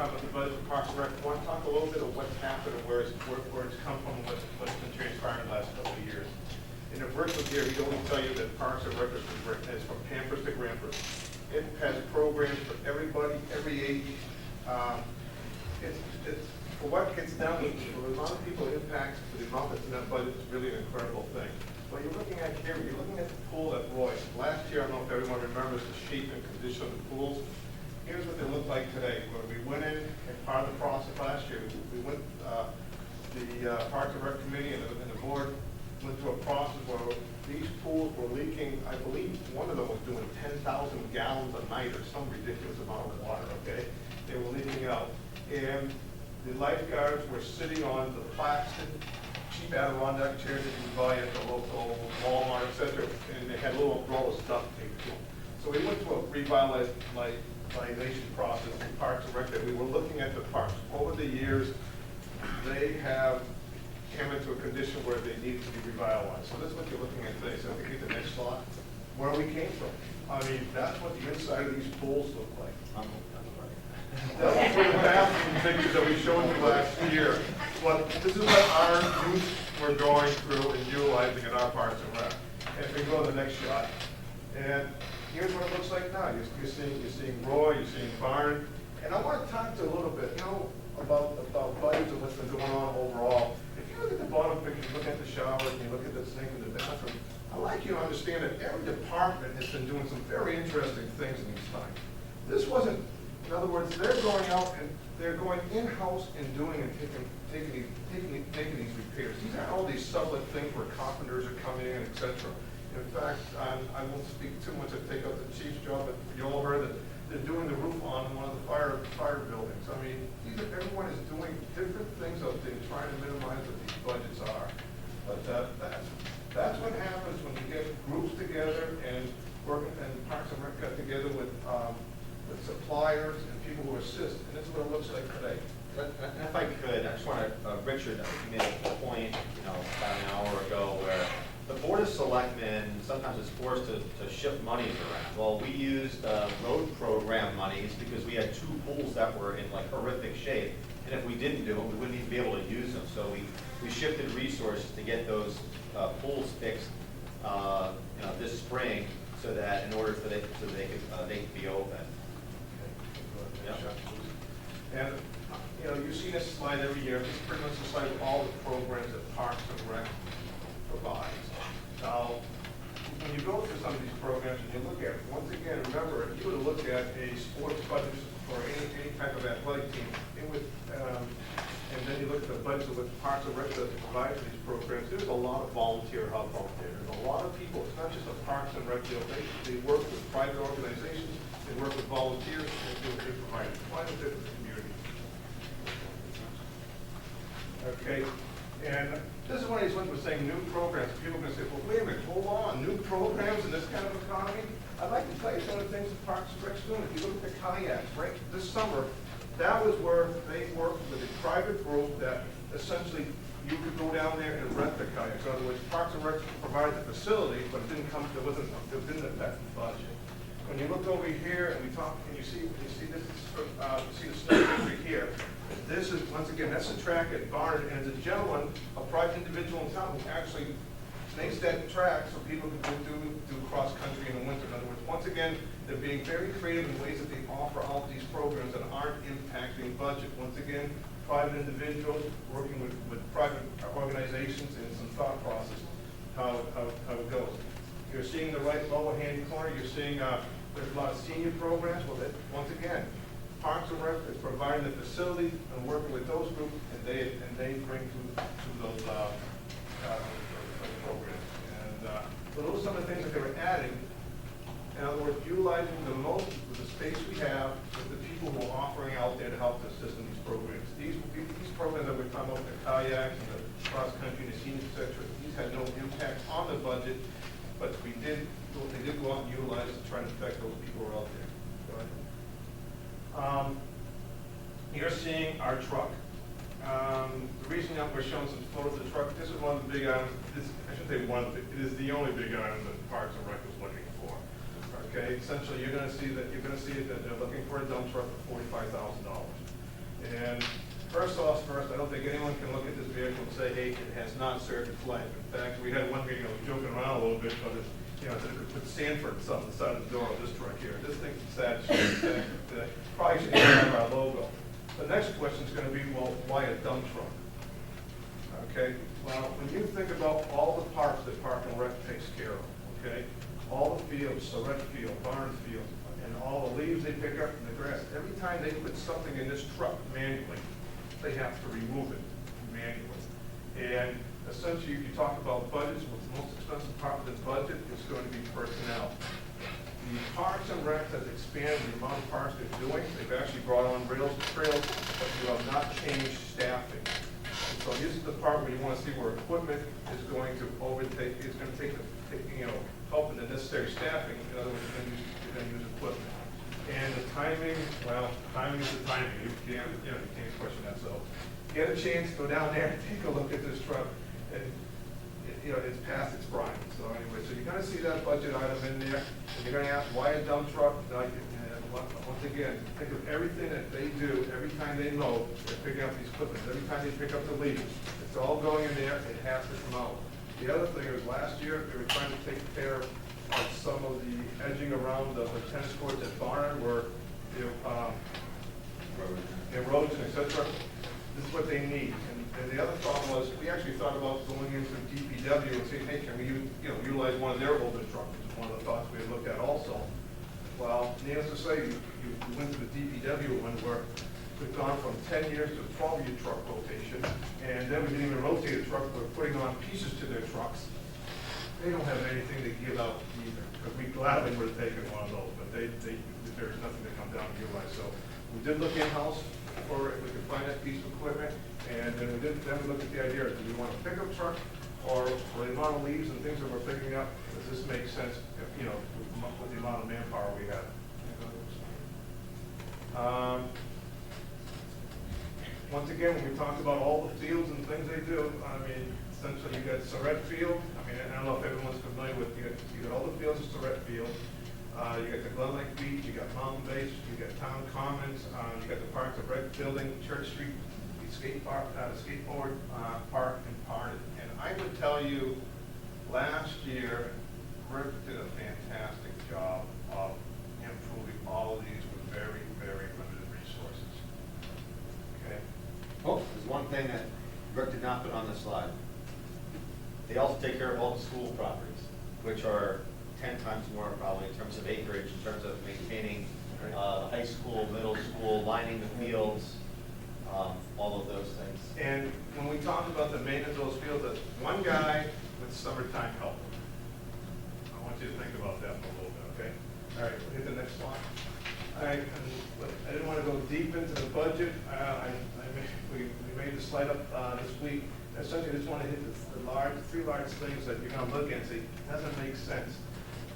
talk about the budget for Parks and Rec. I want to talk a little bit of what's happened and where it's come from and what's been transpiring the last couple of years. In a virtual year, he only tell you that Parks and Rec is from Pampers to Grampers. It has programs for everybody, every age. It's for what gets done, for the amount of people it impacts, for the amount that's in that budget, it's really an incredible thing. What you're looking at here, you're looking at the pool at Royce. Last year, I don't know if everyone remembers the shape and condition of the pools. Here's what they look like today. When we went in, and part of the process last year, we went, the Parks and Rec Committee and the board went through a process where these pools were leaking. I believe one of them was doing 10,000 gallons a night or some ridiculous amount of water, okay? They were leaking out. And the lifeguards were sitting on the plastic, cheap Adirondack chairs that you buy at the local Walmart, etc., and they had a little umbrella stuff taped to them. So we went through a revitalization process in Parks and Rec that we were looking at the parks. Over the years, they have came into a condition where they needed to be revitalized. So this is what you're looking at today. So if we get the next slide, where we came from. I mean, that's what the inside of these pools look like. That's were the bathroom pictures that we showed you last year. But this is what our youth were going through and utilizing in our Parks and Rec. And if we go to the next shot, and here's what it looks like now. You're seeing Roy, you're seeing Barn, and I want to talk to you a little bit, about budgets and what's been going on overall. If you look at the bottom picture, you look at the shower, and you look at the sink in the bathroom, I'd like you to understand that every department has been doing some very interesting things in these times. This wasn't, in other words, they're going out and they're going in-house and doing and taking these repairs. These aren't all these sublet things where carpenters are coming in, etc. In fact, I won't speak too much to take up the chief's job, but you all heard that they're doing the roof on one of the fire buildings. I mean, everyone is doing different things out there trying to minimize what these budgets are. But that's what happens when you get groups together and working, and Parks and Rec got together with suppliers and people who assist, and this is what it looks like today. If I could, I just want to, Richard, you made a point, about an hour ago where the Board of Selectmen sometimes is forced to shift monies around. Well, we used road program monies because we had two pools that were in like horrific shape. And if we didn't do them, we wouldn't even be able to use them. So we shifted resources to get those pools fixed this spring so that in order for they could be open. Okay. Yeah. And you see this slide every year. This is pretty much the slide of all the programs that Parks and Rec provides. Now, when you go through some of these programs and you look at it, once again, remember, if you were to look at a sports budget for any type of athletic team, it would, and then you look at the budget of what Parks and Rec does to provide for these programs, there's a lot of volunteer help out there. There's a lot of people, it's not just a Parks and Rec deal. They work with private organizations, they work with volunteers, and they provide quite a bit for the community. Okay, and this is one of these ones we're saying new programs. People are going to say, well, wait a minute, hold on, new programs in this kind of economy? I'd like to tell you some of the things that Parks and Rec's doing. If you look at the kayaks, right, this summer, that was where they worked with a private group that essentially you could go down there and rent the kayaks. In other words, Parks and Rec provided the facility, but it didn't affect the budget. When you look over here and we talk, and you see this, you see the snow country here. This is, once again, that's a track at Barn, and it's a gentleman, a private individual in town who actually makes that track so people can do cross country in the winter. In other words, once again, they're being very creative in ways that they offer out these programs that aren't impacting budget. Once again, private individuals working with private organizations and some thought process how it goes. You're seeing the right lower hand corner, you're seeing there's a lot of senior programs. Well, once again, Parks and Rec is providing the facility and working with those groups, and they bring to those programs. And so those are some of the things that they were adding. In other words, utilizing the most of the space we have with the people who are offering out there to help assist in these programs. These programs that we're talking about, the kayaks and the cross country, the seniors, etc. These had no impact on the budget, but they did go out and utilize it to try and affect those people who are out there. Go ahead. You're seeing our truck. The reason that we're showing some photos of the truck, this is one of the big items. I shouldn't say one, it is the only big item that Parks and Rec was looking for. Okay, essentially you're going to see that they're looking for a dump truck for $45,000. And first, I don't think anyone can look at this vehicle and say, hey, it has not served its life. In fact, we had one meeting, I was joking around a little bit, but it's, you know, they could put Sanford on the side of the door of this truck here. This thing's sad shape. Probably should even have our logo. The next question is going to be, well, why a dump truck? Okay, well, when you think about all the parts that Park and Rec takes care of, okay, all the fields, Surratt Field, Barnes Field, and all the leaves they pick up from the grass, every time they put something in this truck manually, they have to remove it manually. And essentially, if you talk about budgets, what's the most expensive part of this budget is going to be personnel. The Parks and Rec has expanded the amount of parks they're doing. They've actually brought on rails and trails, but you have not changed staffing. And so this is the part where you want to see where equipment is going to overtake, it's going to take the, you know, helping the necessary staffing. In other words, you're going to use equipment. And the timing, well, timing is the timing. You can't question that. So get a chance, go down there, take a look at this truck, and you know, it's past its prime. So anyway, so you're going to see that budget item in there, and you're going to ask why a dump truck. Once again, think of everything that they do every time they mow. They're picking up these clippings. Every time they pick up the leaves, it's all going in there. It has to come out. The other thing is, last year they were trying to take care of some of the edging around the tennis courts at Barnard, where you know, erosion, etc. This is what they need. And the other problem was, we actually thought about going into DPW and saying, hey, can we utilize one of their older trucks? Which is one of the thoughts we had looked at also. Well, needless to say, you went to the DPW one where we've gone from 10 years to a 12-year truck rotation, and then we didn't even rotate a truck, we're putting on pieces to their trucks. They don't have anything to give out either, because we gladly would have taken one of those, but there's nothing to come down and utilize. So we did look in-house for it, we could find that piece of equipment, and then we looked at the idea, do we want a pickup truck, or for the amount of leaves and things that we're picking up, does this make sense, you know, with the amount of manpower we have? Once again, when we talked about all the fields and things they do, I mean, essentially you got Surratt Field. I mean, I don't know if everyone's familiar with, you got all the fields of Surratt Field. You got the Glen Lake Beach, you got Mountain Base, you got Town Commons, you got the Parks of Rec Building, Church Street, the skateboard park and part. And I would tell you, last year, Rick did a fantastic job of improving all of these with very, very limited resources. Okay? Oh, there's one thing that Rick did not put on this slide. They also take care of all the school properties, which are 10 times more probably in terms of acreage, in terms of maintaining high school, middle school, lining the fields, all of those things. And when we talk about the maintenance of those fields, that's one guy with summertime help. I want you to think about that for a little bit, okay? All right, we'll hit the next slide. All right, I didn't want to go deep into the budget. We made the slide up this week. Essentially, I just want to hit the three large things that you're going to look at and say, doesn't make sense.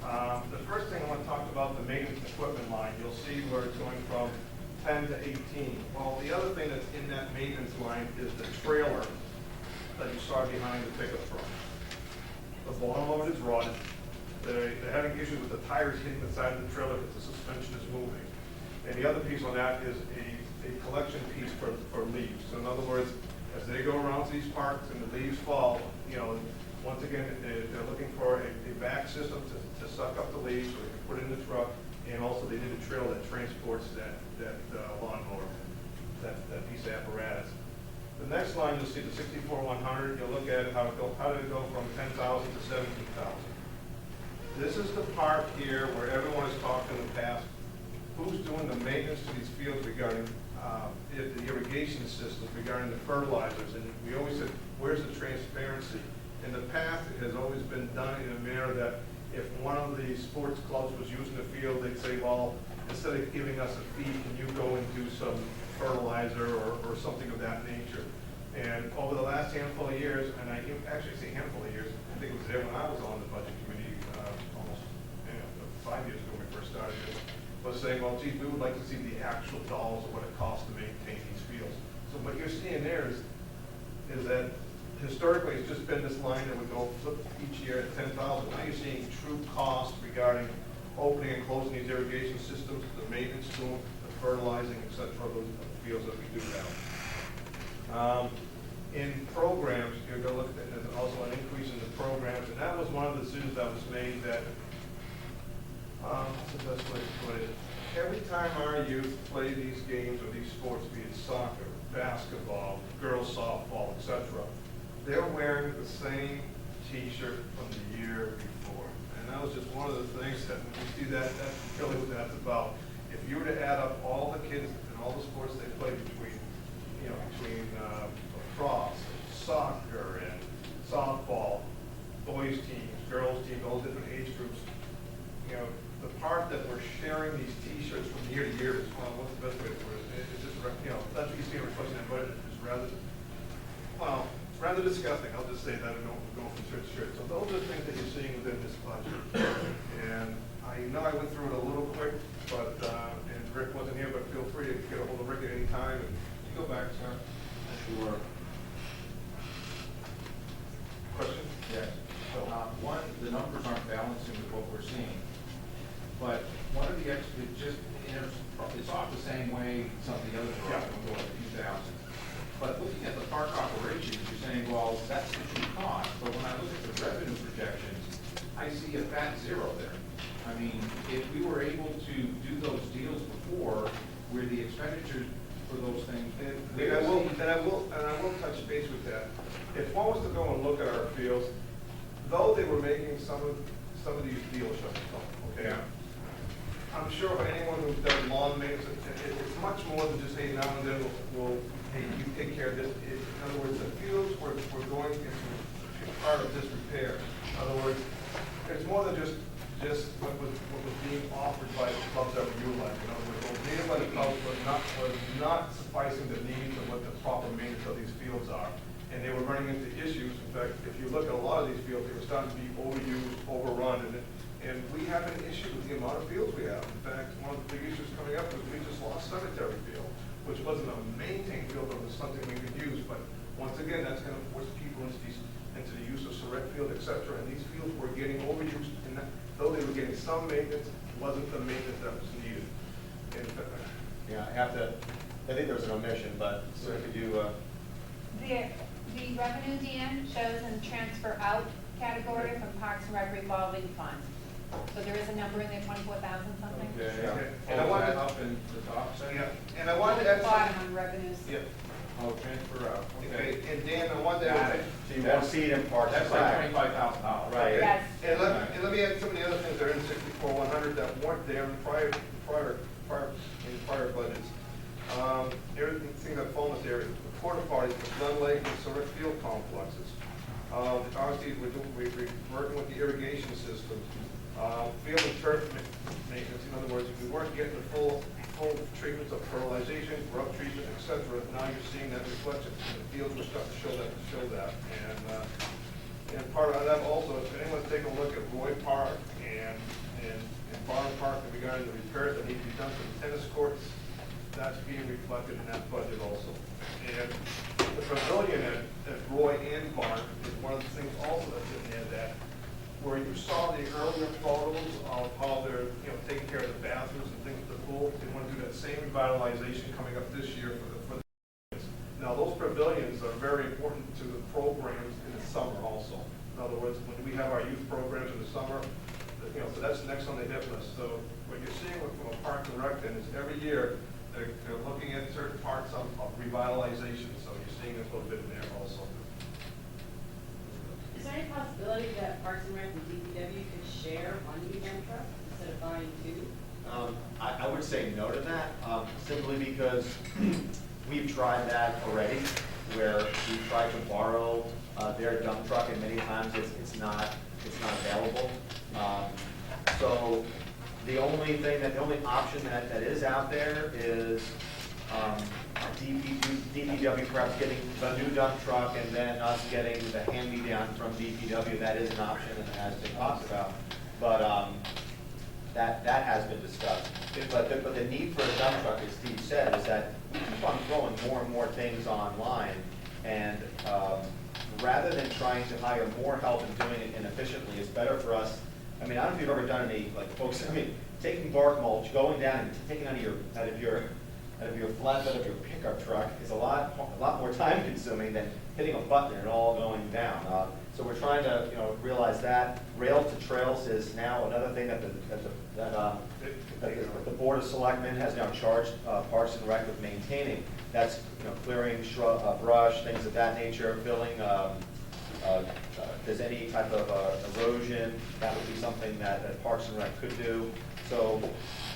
The first thing I want to talk about, the maintenance equipment line. You'll see where it's going from 10 to 18. Well, the other thing that's in that maintenance line is the trailer that you saw behind the pickup truck. The bottom of it is rotted. They're having issues with the tires hitting the side of the trailer because the suspension is moving. And the other piece on that is a collection piece for leaves. So in other words, as they go around to these parks and the leaves fall, you know, once again, they're looking for a back system to suck up the leaves so they can put it in the truck, and also they need a trailer that transports that lawnmower, that piece of apparatus. The next line, you'll see the 64-100. You'll look at how did it go from 10,000 to 17,000. This is the part here where everyone has talked in the past. Who's doing the maintenance to these fields regarding the irrigation systems, regarding the fertilizers? And we always said, where's the transparency? In the past, it has always been done in a manner that if one of the sports clubs was using the field, they'd say, well, instead of giving us a fee, can you go and do some fertilizer or something of that nature? And over the last handful of years, and I actually say handful of years, I think it was there when I was on the budget committee almost 5 years ago when we first started this, was saying, well, geez, we would like to see the actual dollars of what it costs to maintain these fields. So what you're seeing there is that historically it's just been this line that would go flip each year at 10,000. Now you're seeing true costs regarding opening and closing these irrigation systems, the maintenance to them, the fertilizing, et cetera, of those fields that we do have. In programs, you're going to look at, there's also an increase in the programs, and that was one of the decisions that was made that, what's the best way to put it? Every time our youth play these games or these sports, be it soccer, basketball, girls softball, etc., they're wearing the same T-shirt from the year before. And that was just one of the things that, when you see that, that's really what that's about. If you were to add up all the kids and all the sports they play between lacrosse, soccer, and softball, boys teams, girls teams, all different age groups, the part that we're sharing these T-shirts from year to year is, well, what's the best way to put it? It's just, that's what you see in reflection in budget is rather disgusting. I'll just say that and go from shirt to shirt. So those are the things that you're seeing within this budget. And I know I went through it a little quick, but, and Rick wasn't here, but feel free to get a hold of Rick at any time. And you go back, sir. Sure. Question? Yes. So, one, the numbers aren't balancing with what we're seeing. But one of the, it's off the same way some of the other programs go like 2000. But looking at the park operations, you're saying, well, that's the true cost. But when I look at the revenue projections, I see a fat zero there. I mean, if we were able to do those deals before, where the expenditures for those things. And I will touch base with that. If one was to go and look at our fields, though they were making some of these deals, okay? I'm sure for anyone who's done lawn maintenance, it's much more than just, hey, now and then hey, you take care of this. In other words, the fields were going into part of this repair. In other words, it's more than just what was being offered by the clubs that were utilized. In other words, what was needed by the clubs was not sufficing the needs of what the proper maintenance of these fields are. And they were running into issues. In fact, if you look at a lot of these fields, they were starting to be overused, overrun, and we have an issue with the amount of fields we have. In fact, one of the big issues coming up is we just lost Cemetery Field, which wasn't a maintained field, but was something we could use. But once again, that's going to force people into the use of Surrett Field, etc. And these fields were getting overused, and though they were getting some maintenance, it wasn't the maintenance that was needed. And, Yeah, I think there was an omission, but so could you, The revenue, Dan, shows in the transfer out category from Parks and Rec revolving fund. So there is a number in there, 24,000 something. Okay. And I wanted up in the top section. yeah, and I wanted to add Bottom something. on revenues. Yeah. Oh, transfer out. Okay, and Dan, I wanted to Got add. it. so you won't see it in parks. That's like $25,000. Right. Yes. And let me add some of the other things that are in 64-100 that weren't there in prior budgets. Everything that fallen this area, the porta potties, the Glen Lake and Surrett Field complexes. Obviously, we're working with the irrigation systems. Field and turf maintenance, in other words, we weren't getting the full treatments of fertilization, rub treatment, etc. Now you're seeing that reflection. The fields were starting to show that. And part of that also, if anyone's taken a look at Roy Park and Barn Park regarding the repairs that need to be done to the tennis courts, that's being reflected in that budget also. And the pavilion at Roy and Barn is one of the things also that's in there that where you saw the earlier photos of how they're taking care of the bathrooms and things at the pool. They want to do that same revitalization coming up this year for the Now those pavilions are very important to the programs in the summer also. In other words, when we have our youth programs in the summer, so that's next on the hit list. So what you're seeing from a Park and Rec then is every year they're looking at certain parts of revitalization. So you're seeing a little bit in there also. Is there any possibility that Parks and Rec and DPW could share one new dump truck instead of buying two? I would say no to that, simply because we've tried that already, where we've tried to borrow their dump truck, and many times it's not available. So the only option that is out there is DPW perhaps getting the new dump truck and then us getting the hand-me-down from DPW. That is an option and has been talked about, but that has been discussed. But the need for a dump truck, as Steve said, is that we keep on throwing more and more things online, and rather than trying to hire more help and doing it inefficiently, it's better for us. I mean, I don't know if you've ever done any, like folks, taking bark mulch, going down and taking out of your And if your flatbed of your pickup truck is a lot more time consuming than hitting a button and it all going down. So we're trying to, realize that. Rails to trails is now another thing that the Board of Selectmen has now charged Parks and Rec with maintaining. That's, clearing shrub, brush, things of that nature, filling, if there's any type of erosion, that would be something that Parks and Rec could do. So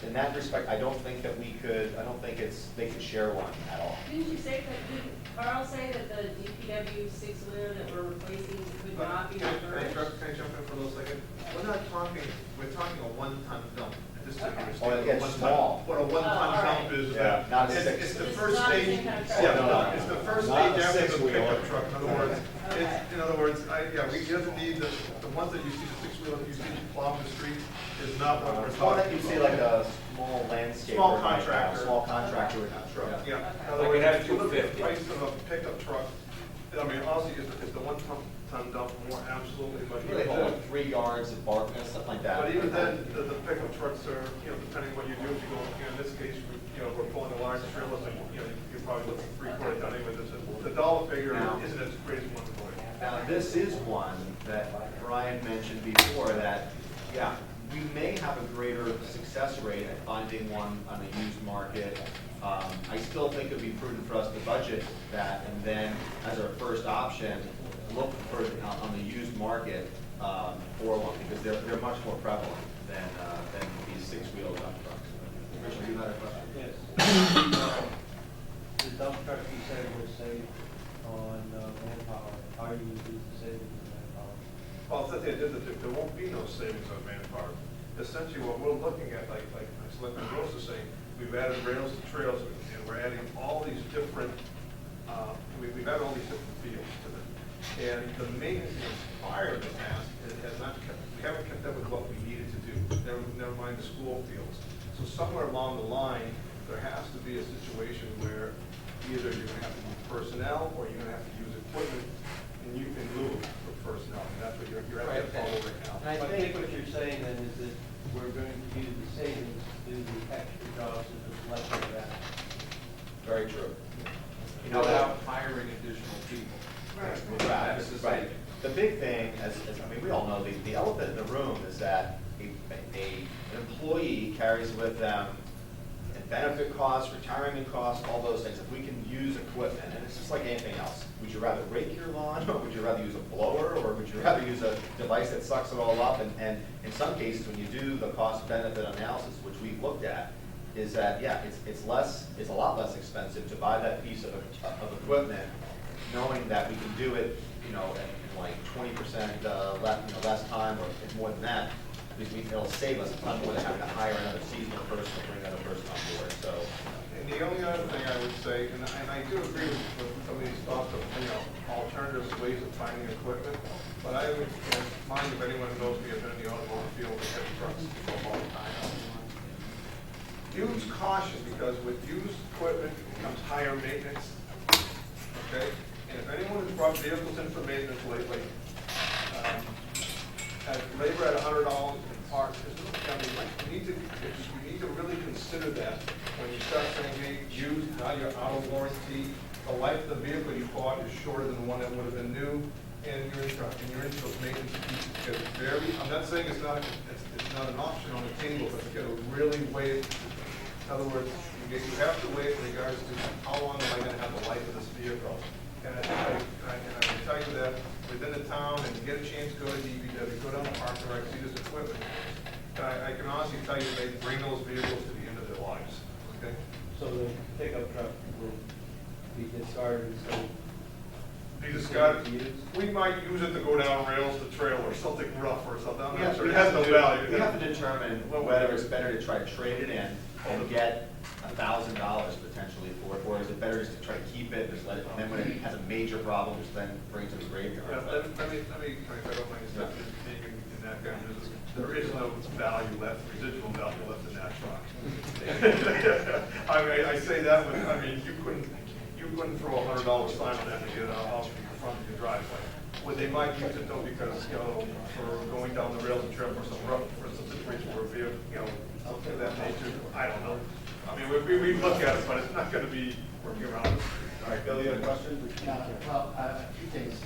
in that respect, I don't think they could share one at all. Didn't you say that, didn't Carl say that the DPW six-wheeler that we're replacing could not be Can I reversed? jump in for a little second? We're talking a one-ton dump. This is Okay. Oh, it gets small. What a one-ton all dump right. is, Yeah, not a six. it's the It's first not the stage. same kind of truck. Yeah, No. it's the first Not stage a after the six-wheeler. pickup truck. In other words, Okay. in other words, we doesn't need the ones that you see, the six-wheeler that you see plowing the street is not what we're Or talking that about. you see like a small landscaper. Small right now, contractor. Small contractor. Truck, yeah. In Okay. other Like words, an if you look at the F-250. price of a pickup truck, I mean, honestly, is the one-ton dump more? Absolutely, but Really even hold then, 3 yards of bark, stuff like that. but even then, the pickup trucks are, depending what you do, if you go, in this case, we're pulling a large trailer, so, you're probably looking 3/4 ton anyway. The dollar figure isn't as great as one for you. Now, this is one that Brian mentioned before, that, yeah, we may have a greater success rate at finding one on the used market. I still think it'd be prudent for us to budget that, and then, as our first option, look for, on the used market, for one, because they're much more prevalent than these six-wheel dump trucks. Richard, you had a question? Yes. The dump truck you said was saved on manpower. How do you use the savings in manpower? Well, it's that there won't be no savings on manpower. Essentially, what we're looking at, like Selectman Gross is saying, we've added rails to trails, and we're adding all these different, we've added all these different fields to them. And the maintenance prior in the past, we haven't kept up with what we needed to do, never mind the school fields. So somewhere along the line, there has to be a situation where either you're gonna have to move personnel, or you're gonna have to use equipment in lieu of personnel, and that's what you're at that follow right now. And I think what you're saying then is that we're going to use the savings to do the extra jobs that the selectmen have. Very true. You know, Without hiring additional people. Right, this is right. The big thing, we all know, the elephant in the room is that an employee carries with them benefit costs, retirement costs, all those things. If we can use equipment, and it's just like anything else, would you rather rake your lawn, or would you rather use a blower, or would you rather use a device that sucks it all up? And in some cases, when you do the cost-benefit analysis, which we've looked at, is that, yeah, it's a lot less expensive to buy that piece of equipment, knowing that we can do it, in like 20% less time, or more than that, because it'll save us a ton more than having to hire another seasonal person or bring another person on board. So, And the only other thing I would say, and I do agree with some of these thoughts of, alternative ways of finding equipment, but I would, mind if anyone knows me, I've been in the automotive field with heavy trucks for a long time. Use caution, because with used equipment comes higher maintenance, okay? And if anyone has brought vehicles in for maintenance lately, at labor at $100 in parts, you need to really consider that when you start saying, hey, used, now you're out of warranty, the life of the vehicle you bought is shorter than the one that would have been new, and you're into those maintenance pieces, because it's very, I'm not saying it's not an option on the table, but you gotta really weigh it. In other words, you have to weigh it in regards to how long am I gonna have the life of this vehicle? And I think I can tell you that within the town, and you get a chance to go to DPW, go down to Park and Rec, see this equipment. And I can honestly tell you, they bring those vehicles to the end of their lives, okay? So the pickup truck will be discarded, so. These guys, we might use it to go down rails to trail or something rough or something, I'm not sure, it has no value. We have to determine whether it's better to try to trade it in and get $1,000 potentially for it, or is it better just to try to keep it, just let it, and then when it has a major problem, just then bring it to the graveyard. Yeah, let me, if I don't mind, being in that kind of business, there is no value left, residual value left in that truck. I say that, but, you couldn't throw $100 sign on that to get it out from the front of your driveway. Well, they might use it though, because, for going down the rails and trail for some situation where a vehicle, something of that nature, I don't know. I mean, we look at it, but it's not gonna be working around us. All right, Bill, you have a question? Well, a few things.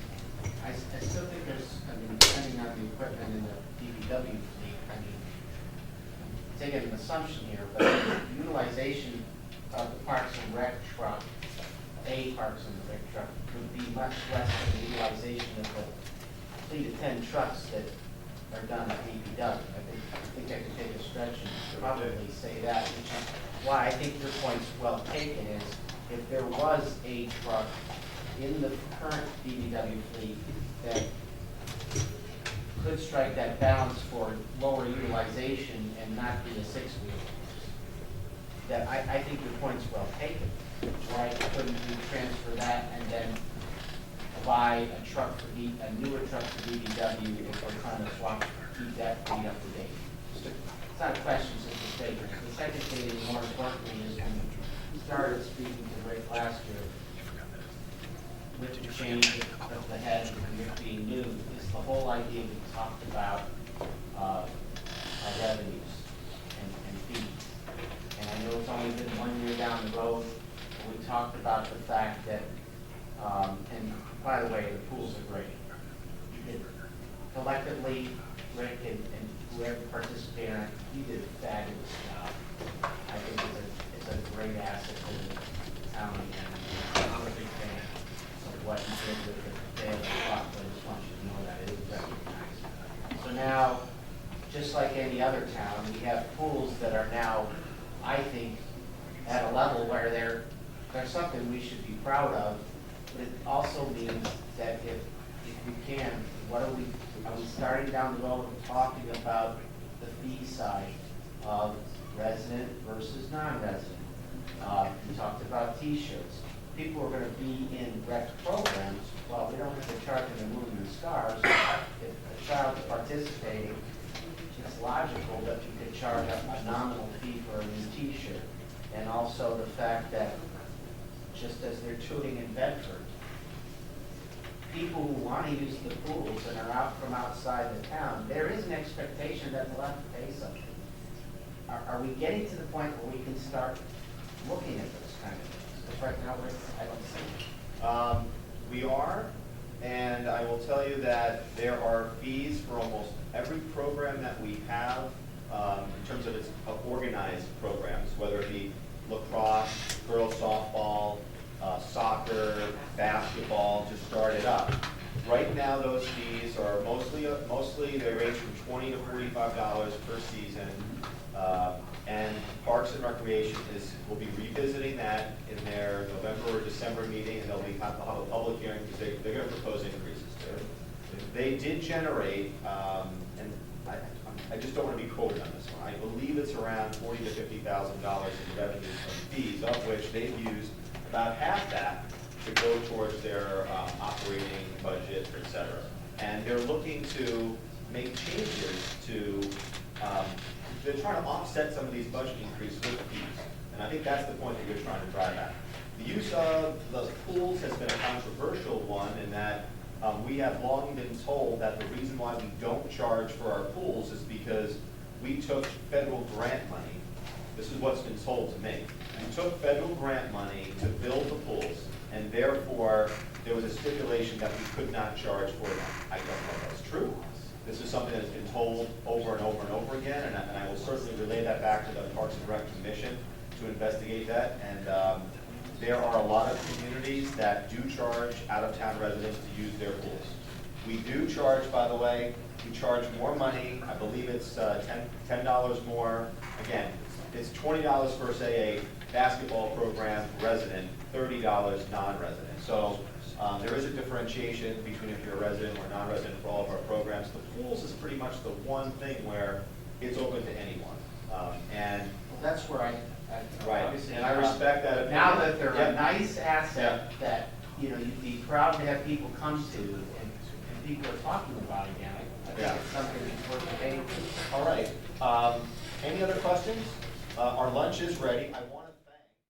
I still think there's, I mean, depending on the equipment in the DPW fleet, I mean, taking an assumption here, but utilization of the Parks and Rec truck, a Parks and Rec truck, would be much less than the utilization of the fleet of 10 trucks that are done at DPW. I think I could take a stretch and probably say that, which is why I think your point's well taken, is if there was a truck in the current DPW fleet that could strike that balance for lower utilization and not be a six-wheel, that I think your point's well taken. Why couldn't we transfer that and then buy a truck for a newer truck for DPW if we're trying to swap, keep that fleet up to date? It's not a question, it's just a statement. The second thing, and more importantly, is when we started speaking to Rick last year, with the change of the head and Rick being new, is the whole idea we talked about our revenues and fees. And I know it's only been 1 year down the road, but we talked about the fact that, and by the way, the pools are great. Collectively, Rick and whoever participated in it, you did a fabulous job. I think it's a great asset to the town, and I'm a big fan of what you did with the daily clock, but I just want you to know that it is recognized. So now, just like any other town, we have pools that are now, I think, at a level where they're something we should be proud of, but it also means that if we can, are we starting down the road and talking about the fee side of resident versus non-resident? We talked about T-shirts. People are gonna be in rec programs, well, we don't have to charge them the moon and stars. If a child's participating, it's logical that you could charge a nominal fee for a new T-shirt. And also the fact that, just as they're doing in Bedford, people who want to use the pools and are out from outside the town, there is an expectation that they'll have to pay something. Are we getting to the point where we can start looking at those kind of things? Because right now, I don't see it. We are, and I will tell you that there are fees for almost every program that we have in terms of its organized programs, whether it be lacrosse, girls softball, soccer, basketball, just started up. Right now, those fees are mostly they range from $20 to $45 per season. And Parks and Recreation will be revisiting that in their November or December meeting, and they'll have a public hearing because they're going to propose increases too. They did generate, and I just don't want to be quoted on this one. I believe it's around $40,000 to $50,000 in revenues from fees, of which they've used about half that to go towards their operating budget, et cetera. And they're looking to make changes to, they're trying to offset some of these budget increases with fees. And I think that's the point that you're trying to drive at. The use of the pools has been a controversial one in that we have long been told that the reason why we don't charge for our pools is because we took federal grant money. This is what's been told to me. We took federal grant money to build the pools, and therefore there was a stipulation that we could not charge for them. I don't know if that's true. This is something that's been told over and over and over again, and I will certainly relay that back to the Parks and Rec Commission to investigate that. And there are a lot of communities that do charge out-of-town residents to use their pools. We do charge, by the way, we charge more money. I believe it's $10 more. Again, it's $20 for, say, a basketball program resident, $30 non-resident. So there is a differentiation between if you're a resident or non-resident for all of our programs. The pools is pretty much the one thing where it's open to anyone. And Well, that's where I right, obviously, and I respect that opinion. now that they're Yep. a nice asset that, you'd be proud to have people come to and people are talking about again. I think Yeah. it's something that's worth paying for. All right. Any other questions? Our lunch is ready. I want